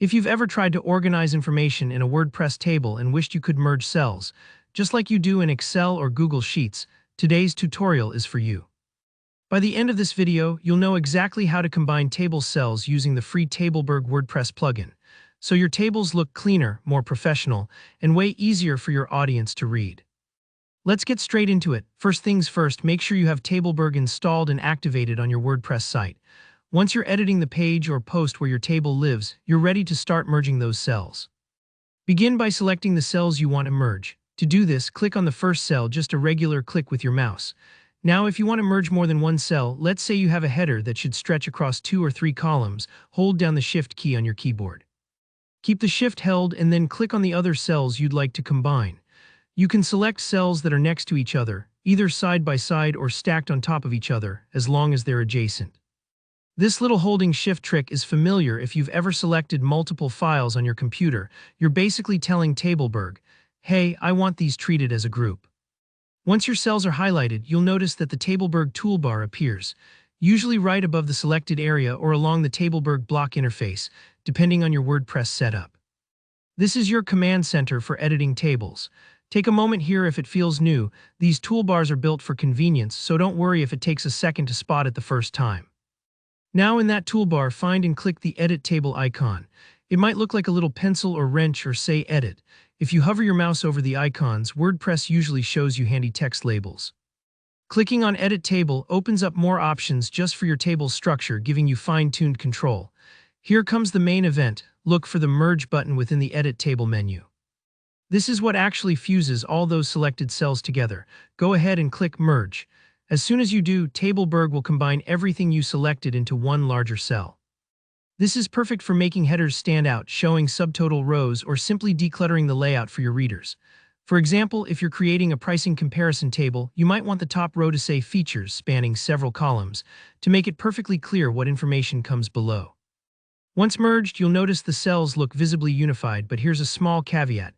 If you've ever tried to organize information in a WordPress table and wished you could merge cells, just like you do in Excel or Google Sheets, today's tutorial is for you. By the end of this video, you'll know exactly how to combine table cells using the free Tableberg WordPress plugin, so your tables look cleaner, more professional, and way easier for your audience to read. Let's get straight into it. First things first, make sure you have Tableberg installed and activated on your WordPress site. Once you're editing the page or post where your table lives, you're ready to start merging those cells. Begin by selecting the cells you want to merge. To do this, click on the first cell, just a regular click with your mouse. Now, if you want to merge more than one cell, let's say you have a header that should stretch across 2 or 3 columns, hold down the Shift key on your keyboard. Keep the Shift held and then click on the other cells you'd like to combine. You can select cells that are next to each other, either side by side or stacked on top of each other, as long as they're adjacent. This little holding Shift trick is familiar if you've ever selected multiple files on your computer. You're basically telling Tableberg, hey, I want these treated as a group. Once your cells are highlighted, you'll notice that the Tableberg toolbar appears, usually right above the selected area or along the Tableberg block interface, depending on your WordPress setup. This is your command center for editing tables. Take a moment here if it feels new. These toolbars are built for convenience, so don't worry if it takes a second to spot it the first time. Now in that toolbar, find and click the Edit Table icon. It might look like a little pencil or wrench or say Edit. If you hover your mouse over the icons, WordPress usually shows you handy text labels. Clicking on Edit Table opens up more options just for your table's structure, giving you fine-tuned control. Here comes the main event. Look for the Merge button within the Edit Table menu. This is what actually fuses all those selected cells together. Go ahead and click Merge. As soon as you do, Tableberg will combine everything you selected into one larger cell. This is perfect for making headers stand out, showing subtotal rows, or simply decluttering the layout for your readers. For example, if you're creating a pricing comparison table, you might want the top row to say Features, spanning several columns, to make it perfectly clear what information comes below. Once merged, you'll notice the cells look visibly unified, but here's a small caveat.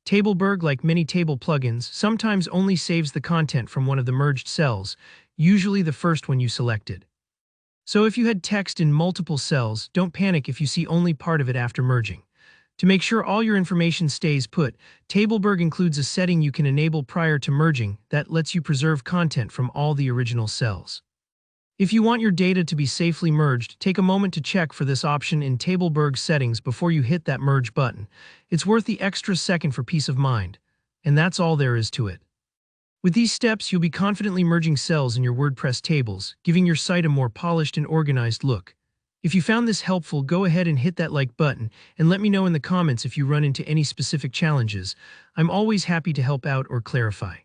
Tableberg, like many table plugins, sometimes only saves the content from one of the merged cells, usually the first one you selected. So if you had text in multiple cells, don't panic if you see only part of it after merging. To make sure all your information stays put, Tableberg includes a setting you can enable prior to merging that lets you preserve content from all the original cells. If you want your data to be safely merged, take a moment to check for this option in Tableberg settings before you hit that merge button. It's worth the extra second for peace of mind. And that's all there is to it. With these steps, you'll be confidently merging cells in your WordPress tables, giving your site a more polished and organized look. If you found this helpful, go ahead and hit that like button and let me know in the comments if you run into any specific challenges. I'm always happy to help out or clarify.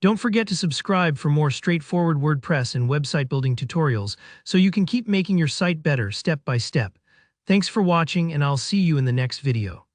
Don't forget to subscribe for more straightforward WordPress and website building tutorials so you can keep making your site better step by step. Thanks for watching, and I'll see you in the next video.